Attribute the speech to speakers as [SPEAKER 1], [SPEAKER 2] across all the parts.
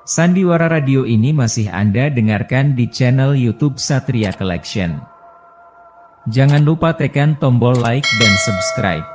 [SPEAKER 1] Sandiwara Radio ini masih Anda dengarkan di channel YouTube Satria Collection. Jangan lupa tekan tombol like dan subscribe.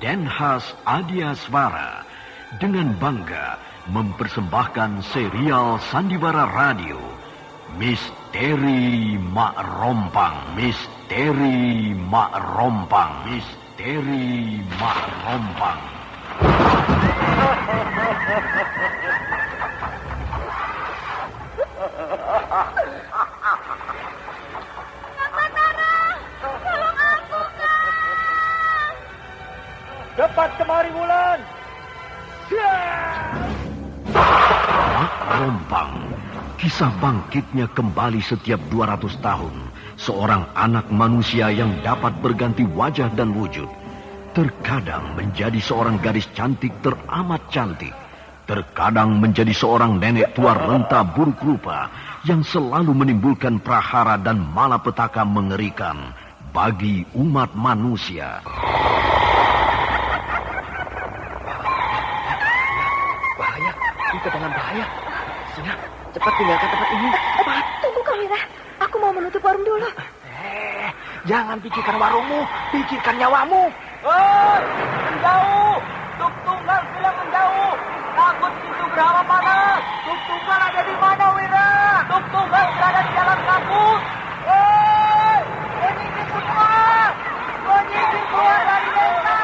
[SPEAKER 2] Denhas Adiaswara dengan bangga mempersembahkan serial Sandiwara Radio Misteri Mak Rompang, Misteri Mak Rompang, Misteri Mak Rompang.
[SPEAKER 3] Cepat kemari, Wulan!
[SPEAKER 2] Mak Rompang, kisah bangkitnya kembali setiap 200 tahun. Seorang anak manusia yang dapat berganti wajah dan wujud. Terkadang menjadi seorang gadis cantik teramat cantik. Terkadang menjadi seorang nenek tua renta buruk rupa yang selalu menimbulkan prahara dan malapetaka mengerikan bagi umat manusia.
[SPEAKER 3] Kita dalam bahaya. Sina, cepat tinggalkan tempat ini. Cepat.
[SPEAKER 4] Tunggu, Kamira. Aku mau menutup warung dulu.
[SPEAKER 3] Jangan pikirkan warungmu, pikirkan nyawamu. Hei, menjauh. Tuk Tunggal bilang menjauh. Takut pintu berawa panas. Tuk Tunggal ada di mana, Wira? Tuk Tunggal berada di dalam kabut. Hei, menyingkir semua. Menyingkir keluar dari desa.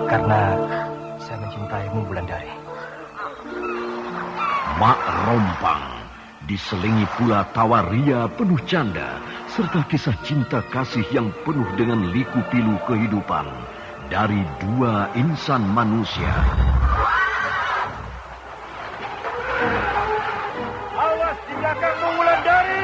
[SPEAKER 5] Karena saya mencintaimu, Wulandari.
[SPEAKER 2] Mak Rompang diselingi pula tawa ria penuh canda serta kisah cinta kasih yang penuh dengan liku-pilu kehidupan dari dua insan manusia.
[SPEAKER 3] Awas di belakangmu, Wulandari!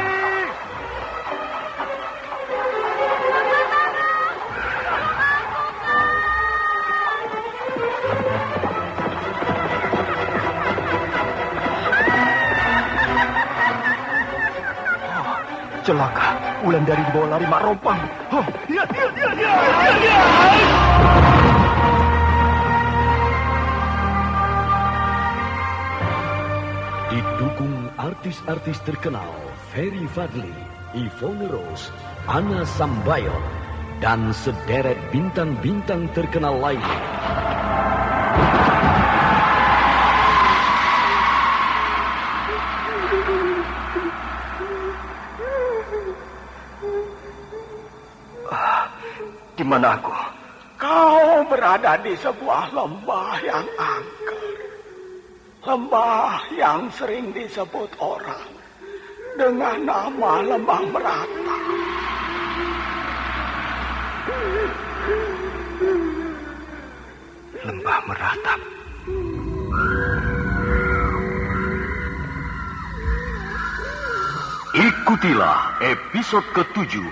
[SPEAKER 5] Celaka, Wulandari dibawa lari Mak Rompang.
[SPEAKER 3] Ya.
[SPEAKER 2] Didukung artis-artis terkenal Ferry Fadli, Yvonne Rose, Anna Sambayon, dan sederet bintang-bintang terkenal lainnya.
[SPEAKER 5] Di mana aku?
[SPEAKER 3] Kau berada di sebuah lembah yang angker. Lembah yang sering disebut orang dengan nama Lembah Merata.
[SPEAKER 5] Lembah Meratap.
[SPEAKER 2] Ikutilah episode ke-7,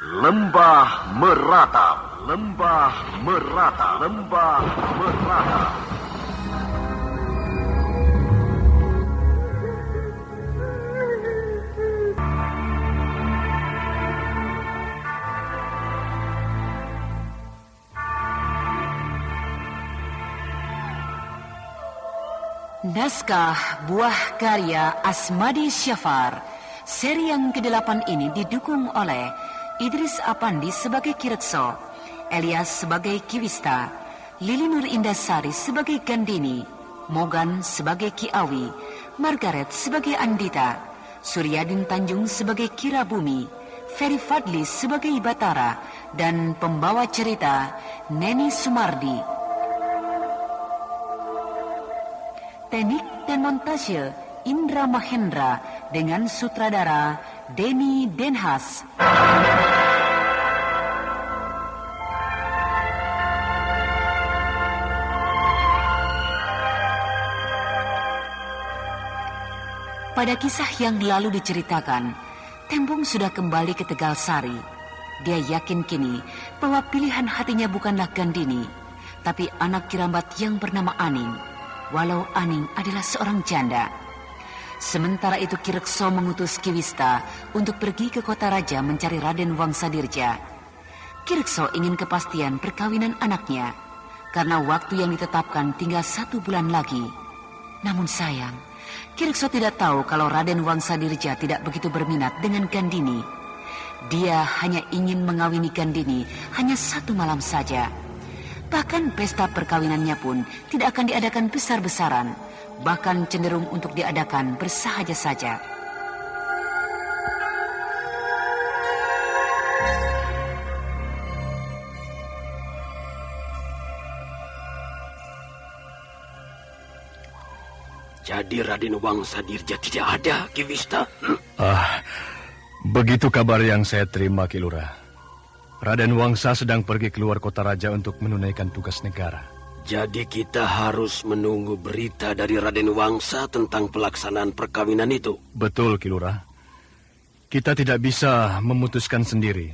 [SPEAKER 2] Lembah Meratap, Lembah Meratap, Lembah Meratap.
[SPEAKER 6] Naskah buah karya Asmadi Syafar. Seri yang ke-8 ini didukung oleh Idris Apandi sebagai Kiretso, Elias sebagai Kiwista, Lili Nur Indasari sebagai Gandini, Mogan sebagai Kiawi, Margaret sebagai Andita, Suryadin Tanjung sebagai Kirabumi, Ferry Fadli sebagai Batara, dan pembawa cerita Neni Sumardi. Teknik dan montase Indra Mahendra dengan sutradara Denny Denhas. Pada kisah yang lalu diceritakan, Tembung sudah kembali ke Tegal Sari. Dia yakin kini bahwa pilihan hatinya bukanlah Gandini, tapi anak Kirambat yang bernama Aning, walau Aning adalah seorang janda. Sementara itu Kirekso mengutus Kiwista untuk pergi ke kota raja mencari Raden Wangsadirja. Kirekso ingin kepastian perkawinan anaknya, karena waktu yang ditetapkan tinggal 1 bulan lagi. Namun sayang, Kirekso tidak tahu kalau Raden Wangsadirja tidak begitu berminat dengan Gandini. Dia hanya ingin mengawini Gandini hanya 1 malam saja. Bahkan pesta perkawinannya pun tidak akan diadakan besar-besaran, bahkan cenderung untuk diadakan bersahaja saja.
[SPEAKER 2] Jadi Raden Wangsadirja tidak ada, Kiwista?
[SPEAKER 5] Begitu kabar yang saya terima, Ki Lurah. Raden Wangsa sedang pergi keluar kota raja untuk menunaikan tugas negara.
[SPEAKER 2] Jadi kita harus menunggu berita dari Raden Wangsa tentang pelaksanaan perkawinan itu.
[SPEAKER 5] Betul, Ki Lurah. Kita tidak bisa memutuskan sendiri.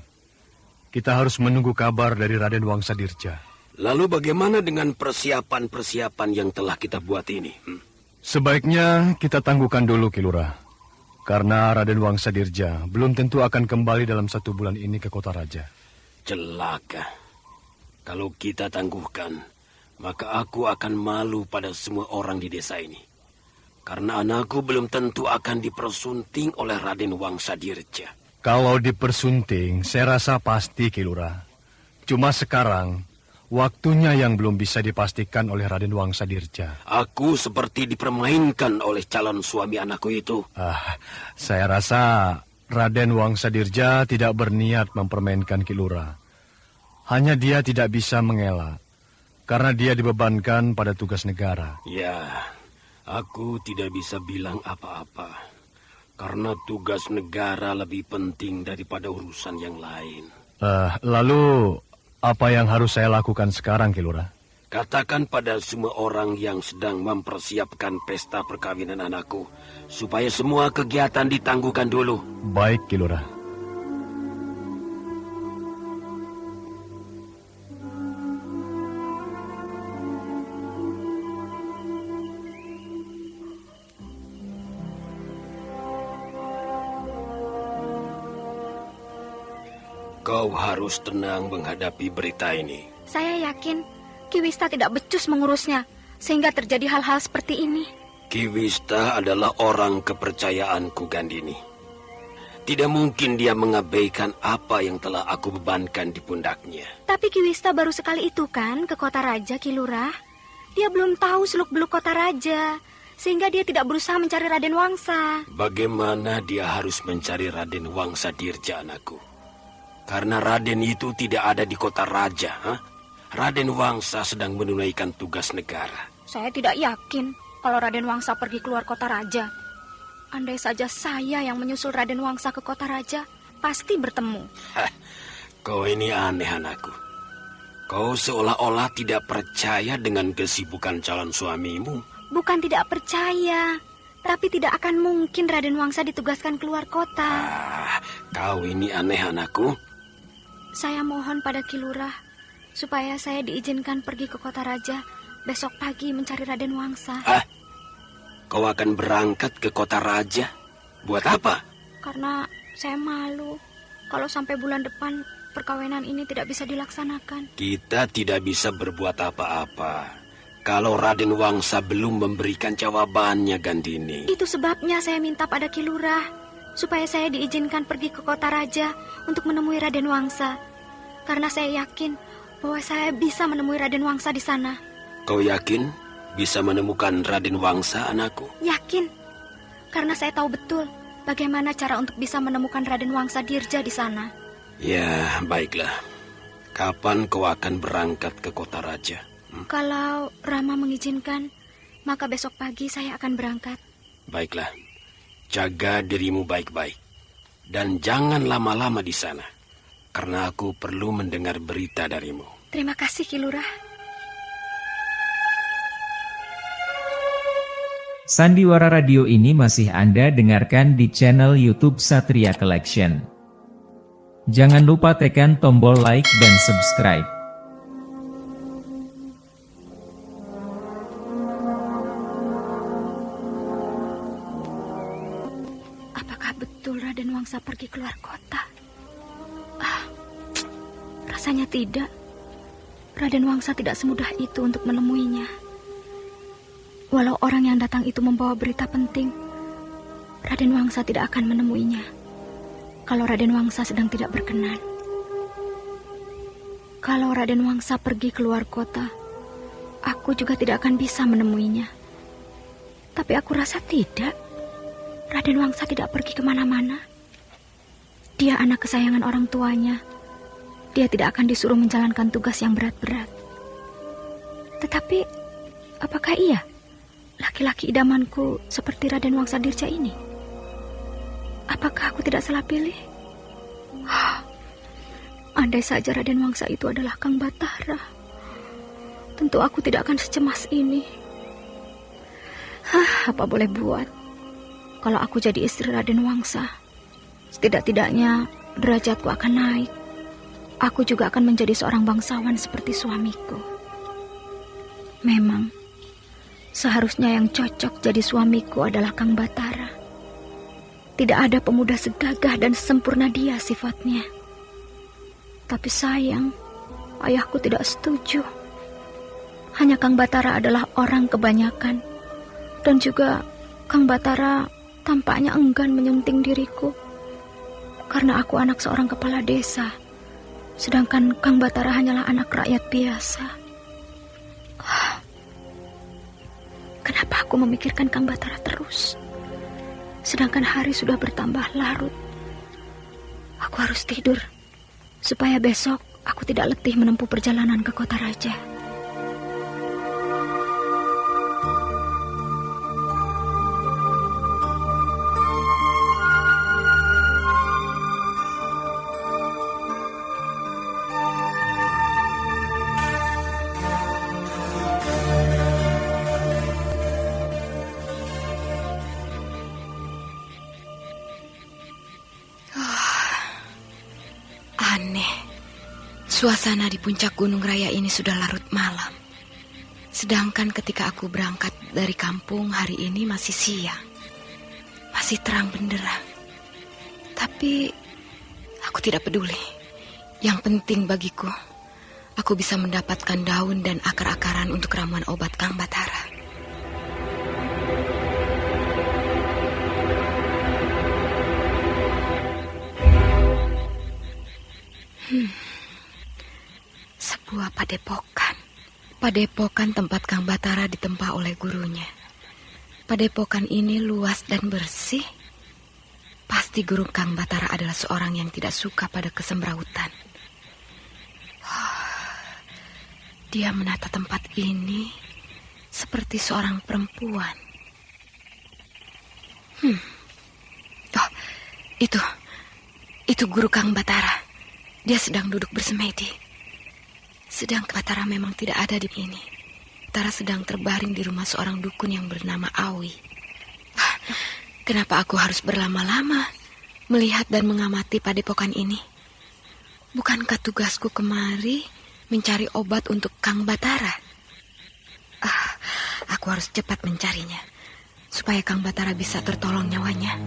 [SPEAKER 5] Kita harus menunggu kabar dari Raden Wangsadirja.
[SPEAKER 2] Lalu bagaimana dengan persiapan-persiapan yang telah kita buat ini?
[SPEAKER 5] Sebaiknya kita tangguhkan dulu, Ki Lurah. Karena Raden Wangsadirja belum tentu akan kembali dalam 1 bulan ini ke kota raja.
[SPEAKER 2] Celaka. Kalau kita tangguhkan, maka aku akan malu pada semua orang di desa ini. Karena anakku belum tentu akan dipersunting oleh Raden Wangsadirja.
[SPEAKER 5] Kalau dipersunting, saya rasa pasti, Ki Lurah. Cuma sekarang, waktunya yang belum bisa dipastikan oleh Raden Wangsadirja.
[SPEAKER 2] Aku seperti dipermainkan oleh calon suami anakku itu.
[SPEAKER 5] Saya rasa Raden Wangsadirja tidak berniat mempermainkan Ki Lurah. Hanya dia tidak bisa mengelak, karena dia dibebankan pada tugas negara.
[SPEAKER 2] Ya, aku tidak bisa bilang apa-apa. Karena tugas negara lebih penting daripada urusan yang lain.
[SPEAKER 5] Lalu, apa yang harus saya lakukan sekarang, Ki Lurah?
[SPEAKER 2] Katakan pada semua orang yang sedang mempersiapkan pesta perkawinan anakku, supaya semua kegiatan ditangguhkan dulu.
[SPEAKER 5] Baik, Ki Lurah.
[SPEAKER 2] Kau harus tenang menghadapi berita ini.
[SPEAKER 4] Saya yakin Kiwista tidak becus mengurusnya, sehingga terjadi hal-hal seperti ini.
[SPEAKER 2] Kiwista adalah orang kepercayaanku, Gandini. Tidak mungkin dia mengabaikan apa yang telah aku bebankan di pundaknya.
[SPEAKER 4] Tapi Kiwista baru sekali itu kan ke kota raja, Ki Lurah. Dia belum tahu seluk-beluk kota raja, sehingga dia tidak berusaha mencari Raden Wangsa.
[SPEAKER 2] Bagaimana dia harus mencari Raden Wangsadirja, anakku? Karena Raden itu tidak ada di kota raja. Raden Wangsa sedang menunaikan tugas negara.
[SPEAKER 4] Saya tidak yakin kalau Raden Wangsa pergi keluar kota raja. Andai saja saya yang menyusul Raden Wangsa ke kota raja, pasti bertemu.
[SPEAKER 2] Kau ini aneh, anakku. Kau seolah-olah tidak percaya dengan kesibukan calon suamimu.
[SPEAKER 4] Bukan tidak percaya, tapi tidak akan mungkin Raden Wangsa ditugaskan keluar kota.
[SPEAKER 2] Kau ini aneh, anakku.
[SPEAKER 4] Saya mohon pada Ki Lurah supaya saya diizinkan pergi ke kota raja besok pagi mencari Raden Wangsa.
[SPEAKER 2] Kau akan berangkat ke kota raja? Buat apa?
[SPEAKER 4] Karena saya malu kalau sampai bulan depan perkawinan ini tidak bisa dilaksanakan.
[SPEAKER 2] Kita tidak bisa berbuat apa-apa kalau Raden Wangsa belum memberikan jawabannya, Gandini.
[SPEAKER 4] Itu sebabnya saya minta pada Ki Lurah supaya saya diizinkan pergi ke kota raja untuk menemui Raden Wangsa. Karena saya yakin bahwa saya bisa menemui Raden Wangsa di sana.
[SPEAKER 2] Kau yakin bisa menemukan Raden Wangsa, anakku?
[SPEAKER 4] Yakin, karena saya tahu betul bagaimana cara untuk bisa menemukan Raden Wangsadirja di sana.
[SPEAKER 2] Ya, baiklah. Kapan kau akan berangkat ke kota raja?
[SPEAKER 4] Kalau Rama mengizinkan, maka besok pagi saya akan berangkat.
[SPEAKER 7] Baiklah, jaga dirimu baik-baik. Dan jangan lama-lama di sana, karena aku perlu mendengar berita darimu.
[SPEAKER 4] Terima kasih, Ki Lurah.
[SPEAKER 1] Sandiwara radio ini masih Anda dengarkan di channel YouTube Satria Collection. Jangan lupa tekan tombol like dan subscribe.
[SPEAKER 4] Apakah betul Raden Wangsa pergi keluar kota? Rasanya tidak. Raden Wangsa tidak semudah itu untuk menemuinya. Walau orang yang datang itu membawa berita penting, Raden Wangsa tidak akan menemuinya kalau Raden Wangsa sedang tidak berkenan. Kalau Raden Wangsa pergi keluar kota, aku juga tidak akan bisa menemuinya. Tapi aku rasa tidak. Raden Wangsa tidak pergi kemana-mana. Dia anak kesayangan orang tuanya. Dia tidak akan disuruh menjalankan tugas yang berat-berat. Tetapi, apakah iya laki-laki idamanku seperti Raden Wangsa Dirja ini? Apakah aku tidak salah pilih? Andai saja Raden Wangsa itu adalah Kang Batara, tentu aku tidak akan secemas ini. Apa boleh buat? Kalau aku jadi istri Raden Wangsa, setidak-tidaknya derajatku akan naik. Aku juga akan menjadi seorang bangsawan seperti suamiku. Memang, seharusnya yang cocok jadi suamiku adalah Kang Batara. Tidak ada pemuda segagah dan sempurna dia sifatnya. Tapi sayang, ayahku tidak setuju. Hanya Kang Batara adalah orang kebanyakan. Dan juga Kang Batara tampaknya enggan menyunting diriku. Karena aku anak seorang kepala desa. Sedangkan Kang Batara hanyalah anak rakyat biasa. Kenapa aku memikirkan Kang Batara terus? Sedangkan hari sudah bertambah larut. Aku harus tidur, supaya besok aku tidak letih menempuh perjalanan ke kota raja.
[SPEAKER 8] Suasana di puncak Gunung Raya ini sudah larut malam. Sedangkan ketika aku berangkat dari kampung hari ini masih siang. Masih terang benderang. Tapi aku tidak peduli. Yang penting bagiku, aku bisa mendapatkan daun dan akar-akaran untuk ramuan obat Kang Batara. Sebuah padepokan. Padepokan tempat Kang Batara ditempa oleh gurunya. Padepokan ini luas dan bersih. Pasti guru Kang Batara adalah seorang yang tidak suka pada kesemrautan. Dia menata tempat ini seperti seorang perempuan. Oh, itu guru Kang Batara. Dia sedang duduk bersemedi. Sedang Batara memang tidak ada di sini. Batara sedang terbaring di rumah seorang dukun yang bernama Awi. Kenapa aku harus berlama-lama melihat dan mengamati padepokan ini? Bukankah tugasku kemari mencari obat untuk Kang Batara? Aku harus cepat mencarinya, supaya Kang Batara bisa tertolong nyawanya.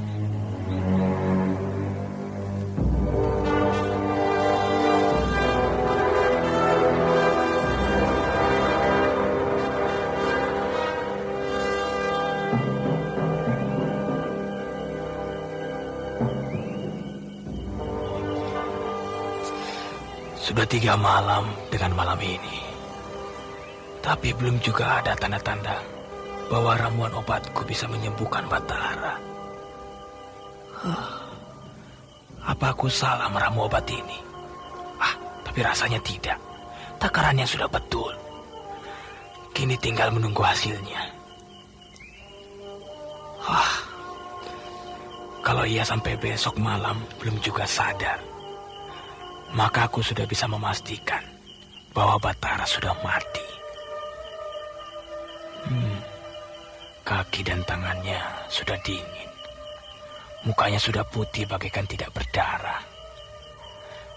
[SPEAKER 9] Sudah 3 malam dengan malam ini. Tapi belum juga ada tanda-tanda bahwa ramuan obatku bisa menyembuhkan Batara. Apa aku salah meramu obat ini? Tapi rasanya tidak. Takarannya sudah betul. Kini tinggal menunggu hasilnya. Kalau ia sampai besok malam belum juga sadar, maka aku sudah bisa memastikan bahwa Batara sudah mati. Kaki dan tangannya sudah dingin. Mukanya sudah putih bagaikan tidak berdarah.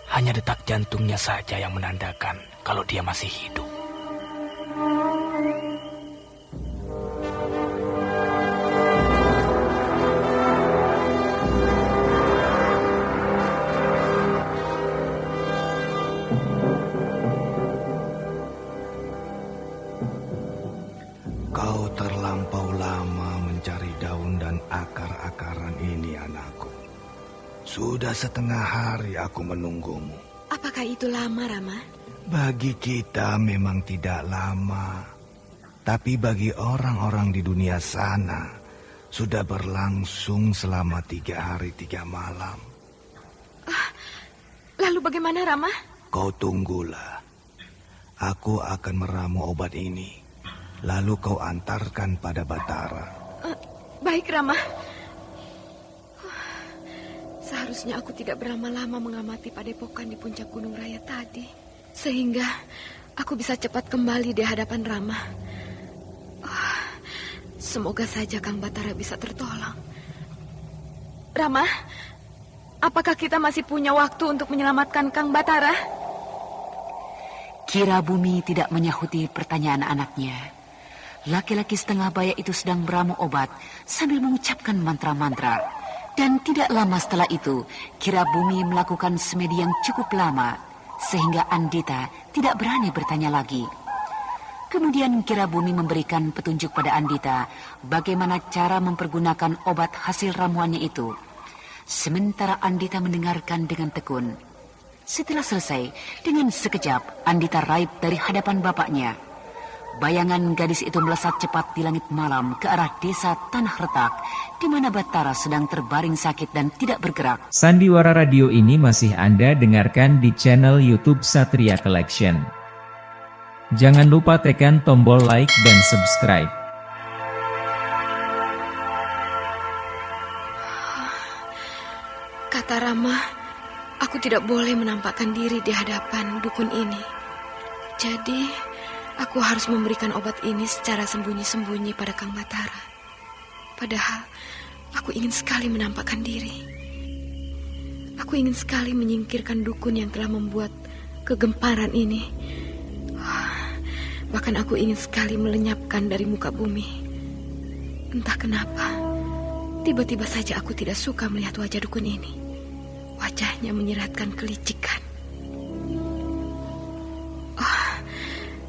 [SPEAKER 9] Hanya detak jantungnya saja yang menandakan kalau dia masih hidup.
[SPEAKER 2] Kau terlampau lama mencari daun dan akar-akaran ini, anakku. Sudah setengah hari aku menunggumu.
[SPEAKER 8] Apakah itu lama, Rama?
[SPEAKER 2] Bagi kita memang tidak lama. Tapi bagi orang-orang di dunia sana, sudah berlangsung selama 3 hari 3 malam.
[SPEAKER 8] Lalu bagaimana, Rama?
[SPEAKER 2] Kau tunggulah. Aku akan meramu obat ini. Lalu kau antarkan pada Batara.
[SPEAKER 8] Baik, Rama. Seharusnya aku tidak berlama-lama mengamati padepokan di puncak Gunung Raya tadi. Sehingga aku bisa cepat kembali di hadapan Rama. Semoga saja Kang Batara bisa tertolong. Rama, apakah kita masih punya waktu untuk menyelamatkan Kang Batara?
[SPEAKER 6] Kira Bumi tidak menyahuti pertanyaan anaknya. Laki-laki setengah baya itu sedang beramu obat sambil mengucapkan mantra-mantra. Dan tidak lama setelah itu, Kira Bumi melakukan semedi yang cukup lama, sehingga Andita tidak berani bertanya lagi. Kemudian Kira Bumi memberikan petunjuk pada Andita bagaimana cara mempergunakan obat hasil ramuannya itu. Sementara Andita mendengarkan dengan tekun. Setelah selesai, dengan sekejap Andita raib dari hadapan bapaknya. Bayangan gadis itu melesat cepat di langit malam ke arah desa Tanah Retak, di mana Batara sedang terbaring sakit dan tidak bergerak.
[SPEAKER 1] Sandiwara Radio ini masih Anda dengarkan di channel YouTube Satria Collection. Jangan lupa tekan tombol like dan subscribe.
[SPEAKER 8] Kata Rama, aku tidak boleh menampakkan diri di hadapan dukun ini. Jadi, aku harus memberikan obat ini secara sembunyi-sembunyi pada Kang Batara. Padahal, aku ingin sekali menampakkan diri. Aku ingin sekali menyingkirkan dukun yang telah membuat kegemparan ini. Bahkan aku ingin sekali melenyapkan dari muka bumi. Entah kenapa, tiba-tiba saja aku tidak suka melihat wajah dukun ini. Wajahnya menyeratkan kelicikan.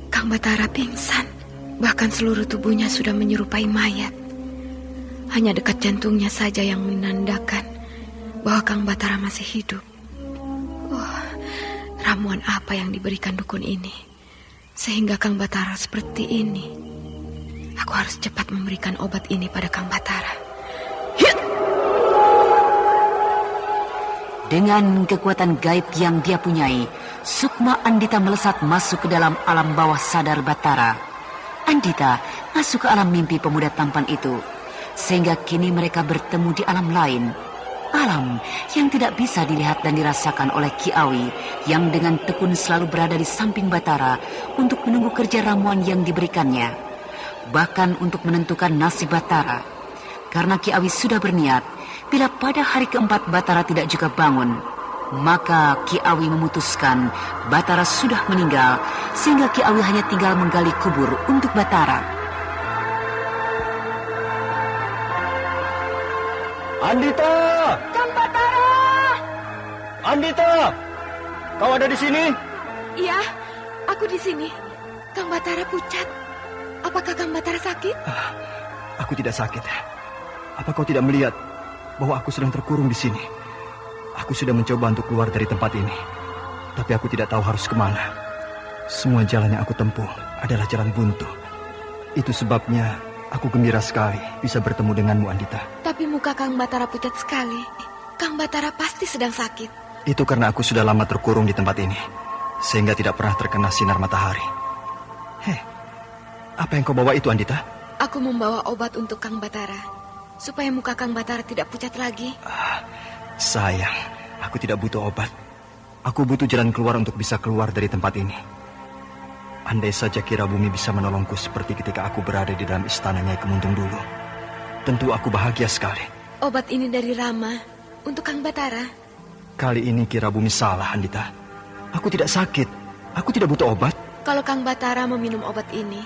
[SPEAKER 8] Kang Batara pingsan. Bahkan seluruh tubuhnya sudah menyerupai mayat. Hanya dekat jantungnya saja yang menandakan bahwa Kang Batara masih hidup. Ramuan apa yang diberikan dukun ini sehingga Kang Batara seperti ini? Aku harus cepat memberikan obat ini pada Kang Batara.
[SPEAKER 6] Dengan kekuatan gaib yang dia punyai, Sukma Andita melesat masuk ke dalam alam bawah sadar Batara. Andita masuk ke alam mimpi pemuda tampan itu, sehingga kini mereka bertemu di alam lain. Alam yang tidak bisa dilihat dan dirasakan oleh Ki Awi, yang dengan tekun selalu berada di samping Batara untuk menunggu kerja ramuan yang diberikannya. Bahkan untuk menentukan nasib Batara. Karena Ki Awi sudah berniat, bila pada hari keempat Batara tidak juga bangun, maka Ki Awi memutuskan Batara sudah meninggal, sehingga Ki Awi hanya tinggal menggali kubur untuk Batara.
[SPEAKER 5] Andita!
[SPEAKER 8] Kang Batara!
[SPEAKER 5] Andita! Kau ada di sini?
[SPEAKER 8] Iya, aku di sini. Kang Batara pucat. Apakah Kang Batara sakit?
[SPEAKER 10] Aku tidak sakit. Apa kau tidak melihat bahwa aku sedang terkurung di sini? Aku sudah mencoba untuk keluar dari tempat ini, tapi aku tidak tahu harus kemana. Semua jalan yang aku tempuh adalah jalan buntu. Itu sebabnya aku gembira sekali bisa bertemu denganmu, Andita.
[SPEAKER 8] Tapi muka Kang Batara pucat sekali. Kang Batara pasti sedang sakit.
[SPEAKER 10] Itu karena aku sudah lama terkurung di tempat ini, sehingga tidak pernah terkena sinar matahari. Apa yang kau bawa itu, Andita?
[SPEAKER 8] Aku membawa obat untuk Kang Batara. supaya muka Kang Batara tidak pucat lagi.
[SPEAKER 10] Sayang, aku tidak butuh obat. Aku butuh jalan keluar untuk bisa keluar dari tempat ini. Andai saja Kirabumi bisa menolongku seperti ketika aku berada di dalam istana Nyai Kemuntung dulu, tentu aku bahagia sekali.
[SPEAKER 8] Obat ini dari Rama untuk Kang Batara.
[SPEAKER 10] Kali ini Kirabumi salah, Andita. Aku tidak sakit. Aku tidak butuh obat.
[SPEAKER 8] Kalau Kang Batara meminum obat ini,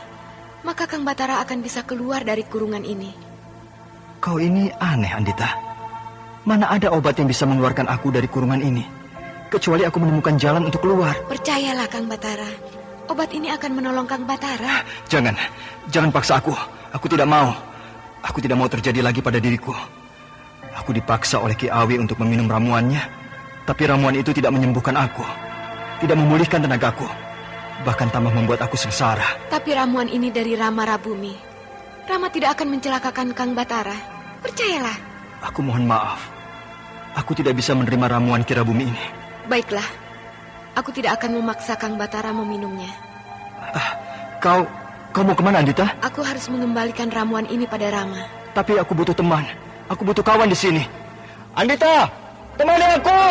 [SPEAKER 8] maka Kang Batara akan bisa keluar dari kurungan ini.
[SPEAKER 10] Kau ini aneh, Andita. Mana ada obat yang bisa mengeluarkan aku dari kurungan ini, kecuali aku menemukan jalan untuk keluar.
[SPEAKER 8] Percayalah, Kang Batara. Obat ini akan menolong Kang Batara.
[SPEAKER 10] Jangan paksa aku. Aku tidak mau. Aku tidak mau terjadi lagi pada diriku. Aku dipaksa oleh Ki Awi untuk meminum ramuannya, tapi ramuan itu tidak menyembuhkan aku, tidak memulihkan tenagaku, bahkan tambah membuat aku sengsara.
[SPEAKER 8] Tapi ramuan ini dari Rama Rabumi. Rama tidak akan mencelakakan Kang Batara. Percayalah.
[SPEAKER 10] Aku mohon maaf. Aku tidak bisa menerima ramuan Kirabumi ini.
[SPEAKER 8] Baiklah. Aku tidak akan memaksa Kang Batara meminumnya.
[SPEAKER 10] Kau mau kemana, Andita?
[SPEAKER 8] Aku harus mengembalikan ramuan ini pada Rama.
[SPEAKER 10] Tapi aku butuh teman. Aku butuh kawan di sini. Andita, temani aku!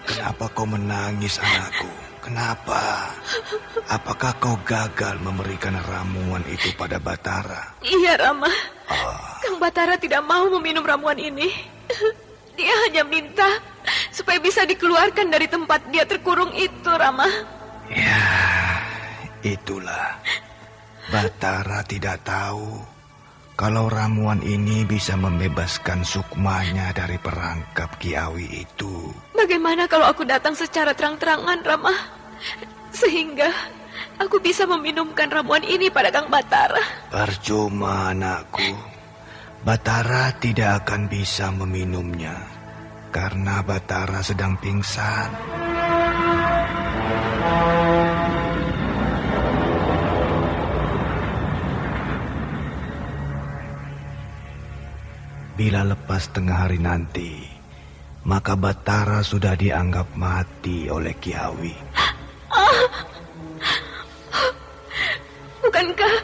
[SPEAKER 7] Kenapa kau menangis, anakku? Kenapa? Apakah kau gagal memberikan ramuan itu pada Batara?
[SPEAKER 8] Iya, Rama. Kang Batara tidak mau meminum ramuan ini. Dia hanya minta supaya bisa dikeluarkan dari tempat dia terkurung itu, Rama.
[SPEAKER 7] Ya, itulah. Batara tidak tahu kalau ramuan ini bisa membebaskan Sukmanya dari perangkap Ki Awi itu.
[SPEAKER 8] Bagaimana kalau aku datang secara terang-terangan, Rama? Sehingga aku bisa meminumkan ramuan ini pada Kang Batara.
[SPEAKER 7] Percuma, anakku. Batara tidak akan bisa meminumnya karena Batara sedang pingsan. Bila lepas tengah hari nanti, maka Batara sudah dianggap mati oleh Ki Awi.
[SPEAKER 8] Bukankah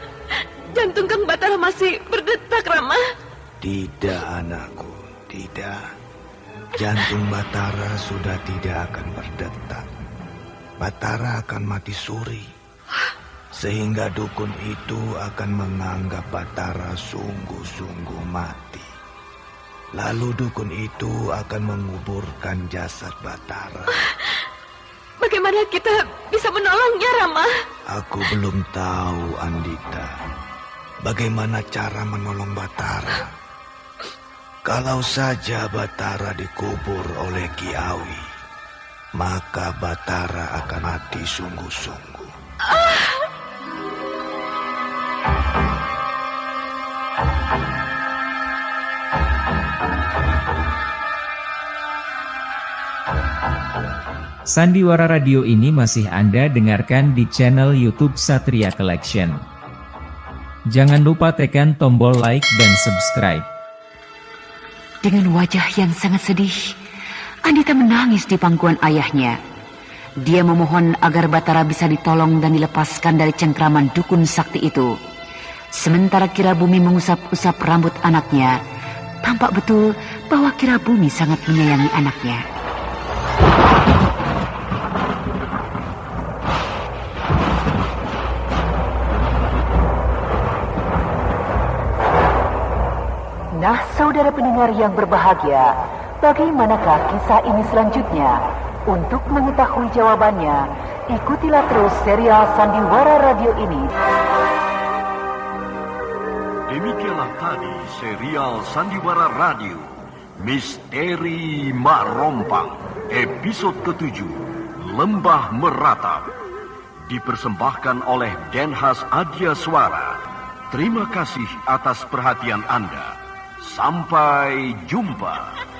[SPEAKER 8] jantung Kang Batara masih berdetak, Rama?
[SPEAKER 7] Tidak, anakku, tidak. Jantung Batara sudah tidak akan berdetak. Batara akan mati suri. Sehingga dukun itu akan menganggap Batara sungguh-sungguh mati. Lalu dukun itu akan menguburkan jasad Batara.
[SPEAKER 8] Bagaimana kita bisa menolongnya, Rama?
[SPEAKER 7] Aku belum tahu, Andita. Bagaimana cara menolong Batara? Kalau saja Batara dikubur oleh Ki Awi, maka Batara akan mati sungguh-sungguh.
[SPEAKER 1] Sandiwara Radio ini masih Anda dengarkan di channel YouTube Satria Collection. Jangan lupa tekan tombol like dan subscribe.
[SPEAKER 6] Dengan wajah yang sangat sedih, Andita menangis di pangkuan ayahnya. Dia memohon agar Batara bisa ditolong dan dilepaskan dari cengkraman dukun sakti itu. Sementara Kirabumi mengusap-usap rambut anaknya, tampak betul bahwa Kirabumi sangat menyayangi anaknya. Nah, saudara pendengar yang berbahagia, bagaimanakah kisah ini selanjutnya? Untuk mengetahui jawabannya, ikutilah terus serial Sandiwara Radio ini.
[SPEAKER 2] Demikianlah tadi serial Sandiwara Radio, Misteri Mak Rompang, episode ke-7, Lembah Meratap dipersembahkan oleh Denhas Adya Suara. Terima kasih atas perhatian Anda. Sampai jumpa.